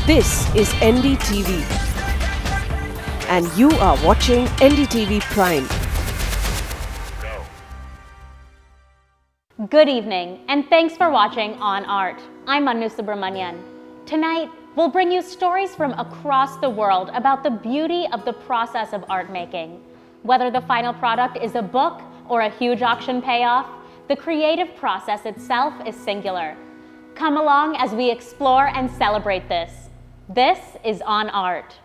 This is NDTV and you are watching NDTV Prime. Good evening and thanks for watching On Art. I'm Anu Subramanian. Tonight, we'll bring you stories from across the world about the beauty of the process of art making. Whether the final product is a book or a huge auction payoff, the creative process itself is singular. Come along as we explore and celebrate this. This is On Art.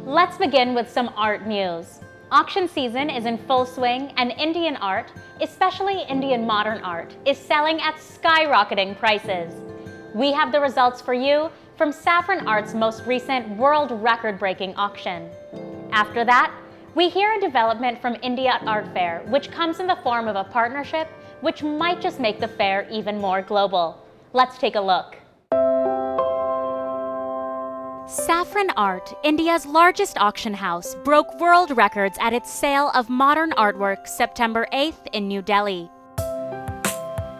Let's begin with some art news. Auction season is in full swing and Indian art, especially Indian modern art, is selling at skyrocketing prices. We have the results for you from Saffron Art's most recent world record-breaking auction. After that, we hear a development from India Art Fair, which comes in the form of a partnership which might just make the fair even more global. Let's take a look. Saffron Art, India's largest auction house, broke world records at its sale of modern artwork September 8th in New Delhi.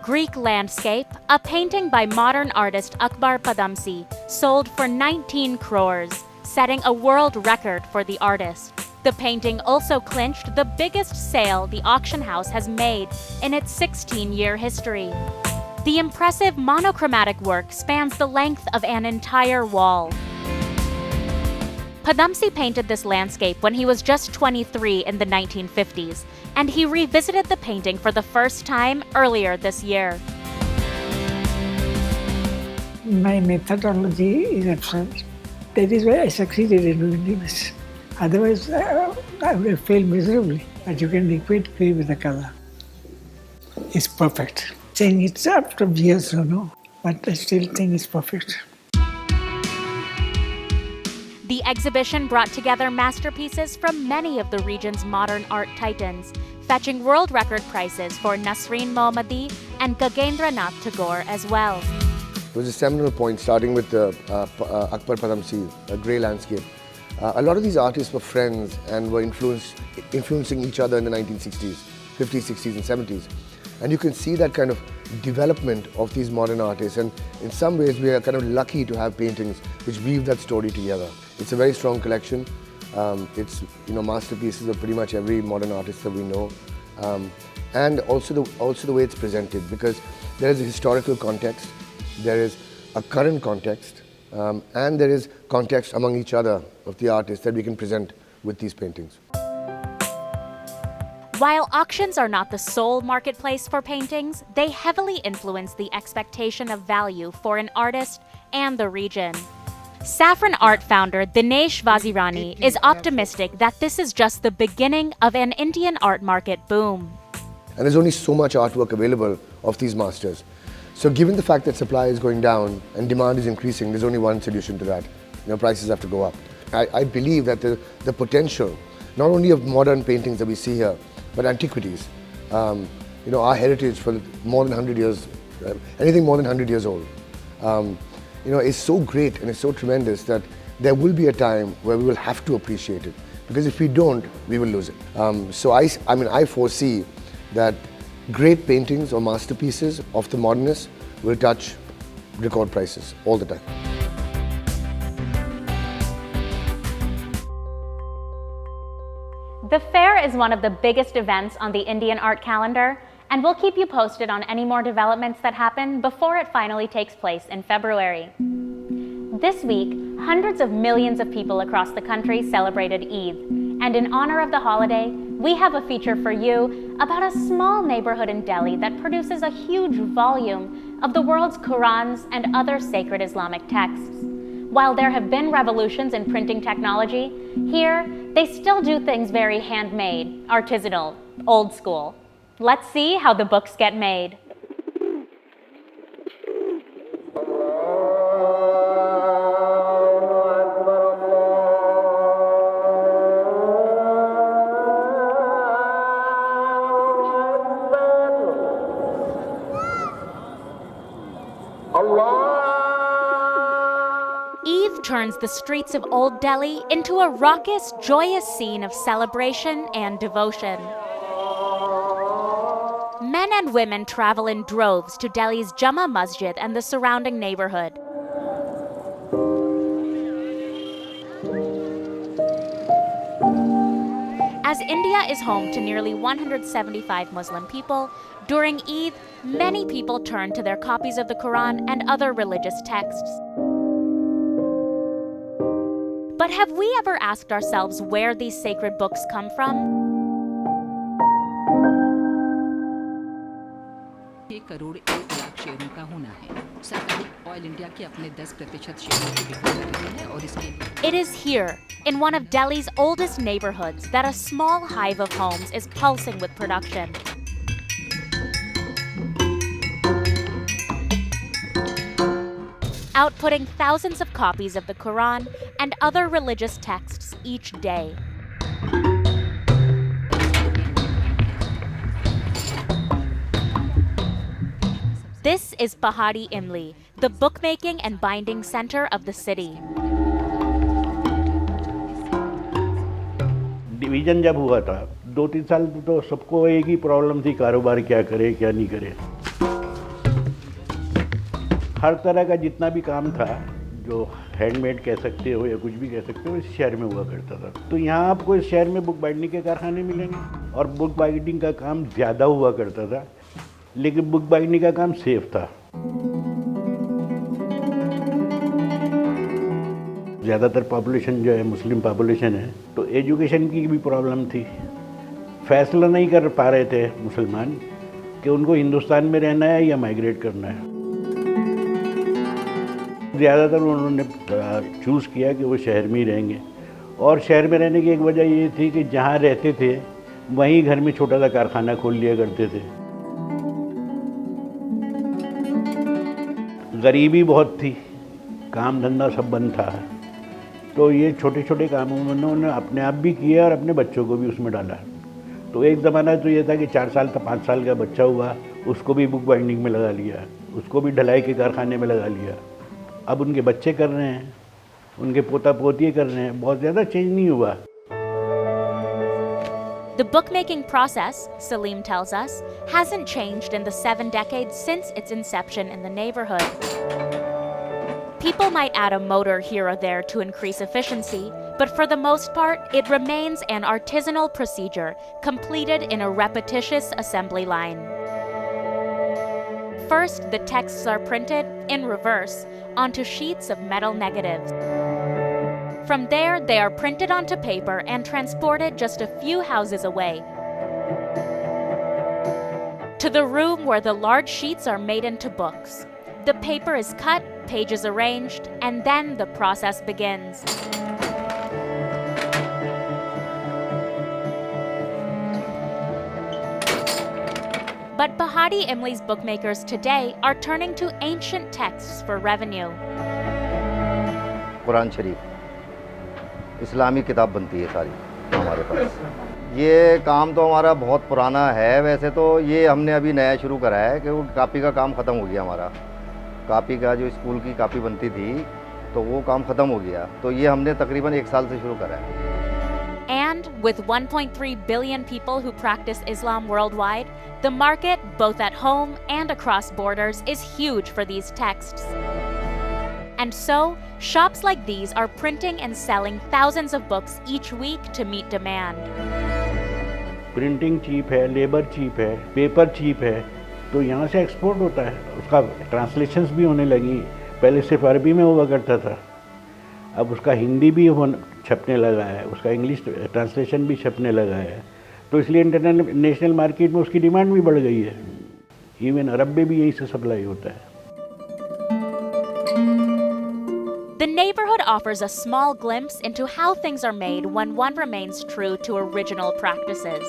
Greek Landscape, a painting by modern artist Akbar Padamsee, sold for 19 crores, setting a world record for the artist. The painting also clinched the biggest sale the auction house has made in its 16-year history. The impressive monochromatic work spans the length of an entire wall. Padamsee painted this landscape when he was just 23 in the 1950s, and he revisited the painting for the first time earlier this year. My methodology is absent. That is why I succeeded in doing this. Otherwise, I would have failed miserably. But you can equate clay with the color. It's perfect. Saying it's after years, but I still think it's perfect. The exhibition brought together masterpieces from many of the region's modern art titans, fetching world record prices for Nasreen Mohammadi and Gagendranath Tagore as well. It was a seminal point, starting with Akbar Padamsee, a grey landscape. A lot of these artists were friends and were influencing each other in the 1960s, 50s, 60s and 70s. And you can see that kind of development of these modern artists, and in some ways we are kind of lucky to have paintings which weave that story together. It's a very strong collection. It's masterpieces of pretty much every modern artist that we know, and also the way it's presented, because there is a historical context, there is a current context, and there is context among each other of the artists that we can present with these paintings. While auctions are not the sole marketplace for paintings, they heavily influence the expectation of value for an artist and the region. Saffron Art founder Dinesh Vazirani is optimistic that this is just the beginning of an Indian art market boom. And there's only so much artwork available of these masters. So given the fact that supply is going down and demand is increasing, there's only one solution to that. Prices have to go up. I believe that the potential, not only of modern paintings that we see here, but antiquities, our heritage for more than 100 years, anything more than 100 years old, is so great and it's so tremendous that there will be a time where we will have to appreciate it. Because if we don't, we will lose it. So I foresee that great paintings or masterpieces of the modernists will touch record prices all the time. The fair is one of the biggest events on the Indian art calendar, and we'll keep you posted on any more developments that happen before it finally takes place in February. This week, hundreds of millions of people across the country celebrated Eid, and in honor of the holiday, we have a feature for you about a small neighborhood in Delhi that produces a huge volume of the world's Qurans and other sacred Islamic texts. While there have been revolutions in printing technology, here they still do things very handmade, artisanal, old school. Let's see how the books get made. Allah Eve turns the streets of Old Delhi into a raucous, joyous scene of celebration and devotion. Men and women travel in droves to Delhi's Jama Masjid and the surrounding neighborhood. As India is home to nearly 175 Muslim people, during Eid, many people turn to their copies of the Quran and other religious texts. But have we ever asked ourselves where these sacred books come from? 1 crore 1 lakh शेयरों का होना है। सरकार oil India के अपने 10% शेयरों की बिक्री कर रही है और इसके It is here, in one of Delhi's oldest neighborhoods, that a small hive of homes is pulsing with production. Outputting thousands of copies of the Quran and other religious texts each day. This is Pahadi Imli, the bookmaking and binding center of the city. Division जब हुआ था 2-3 साल तो सबको एक ही problem थी, कारोबार क्या करे क्या नहीं करे। हर तरह का जितना भी काम था, जो हैंडमेड कह सकते हो या कुछ भी कह सकते हो, इस शहर में हुआ करता था। तो यहाँ आपको इस शहर में बुक बाइंडिंग के कारखाने मिलेंगे और बुक बाइंडिंग का काम ज़्यादा हुआ करता था, लेकिन बुक बाइंडिंग का काम सेफ था। ज़्यादातर पॉपुलेशन जो है मुस्लिम पॉपुलेशन है, तो एजुकेशन की भी प्रॉब्लम थी। फैसला नहीं कर पा रहे थे मुसलमान कि उनको हिंदुस्तान में रहना है या माइग्रेट करना है। ज़्यादातर उन्होंने चूज़ किया कि वो शहर में ही रहेंगे, और शहर में रहने की एक वजह ये थी कि जहाँ रहते थे वहीं घर में छोटा सा कारखाना खोल लिया करते थे। गरीबी बहुत थी, काम धंधा सब बंद था, तो ये छोटे छोटे काम उन्होंने अपने आप भी किए और अपने बच्चों को भी उसमें डाला। तो एक ज़माना तो ये था कि 4 साल का 5 साल का बच्चा हुआ, उसको भी बुक बाइंडिंग में लगा लिया, उसको भी ढलाई के कारखाने में लगा लिया। अब उनके बच्चे कर रहे हैं, उनके पोता पोतिए कर रहे हैं, बहुत ज़्यादा चेंज नहीं हुआ। The bookmaking process, Salim tells us, hasn't changed in the 7 decades since its inception in the neighborhood. People might add a motor here or there to increase efficiency, but for the most part, it remains an artisanal procedure completed in a repetitious assembly line. First, the texts are printed, in reverse, onto sheets of metal negatives. From there, they are printed onto paper and transported just a few houses away to the room where the large sheets are made into books. The paper is cut, pages arranged, and then the process begins. But Pahadi Imli's bookmakers today are turning to ancient texts for revenue. Quran शरीफ इस्लामी किताब बनती है सारी हमारे पास। ये काम तो हमारा बहुत पुराना है, वैसे तो ये हमने अभी नया शुरू करा है कि वो कापी का काम ख़त्म हो गया हमारा। कापी का जो स्कूल की कापी बनती थी तो वो काम ख़त्म हो गया, तो ये हमने तकरीबन 1 साल से शुरू करा है। And with 1.3 billion people who practice Islam worldwide, the market, both at home and across borders, is huge for these texts. And so, shops like these are printing and selling thousands of books each week to meet demand. Printing cheap है, labour cheap है, paper cheap है, तो यहाँ से export होता है। उसका translations भी होने लगी। पहले सिर्फ अरबी में हुआ करता था, अब उसका हिंदी भी छपने लगा है, उसका इंग्लिश ट्रांसलेशन भी छपने लगा है, तो इसलिए इंटरनेशनल मार्केट में उसकी डिमांड भी बढ़ गई है। इवन अरब में भी यही से सप्लाई होता है। The neighborhood offers a small glimpse into how things are made when one remains true to original practices.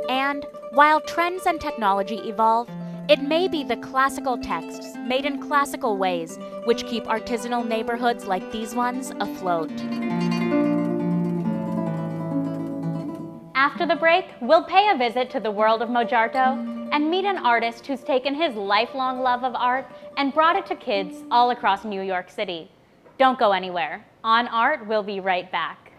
And while trends and technology evolve, it may be the classical texts made in classical ways which keep artisanal neighborhoods like these ones afloat. After the break, we'll pay a visit to the world of Mojarto and meet an artist who's taken his lifelong love of art and brought it to kids all across New York City. Don't go anywhere. On Art, we'll be right back.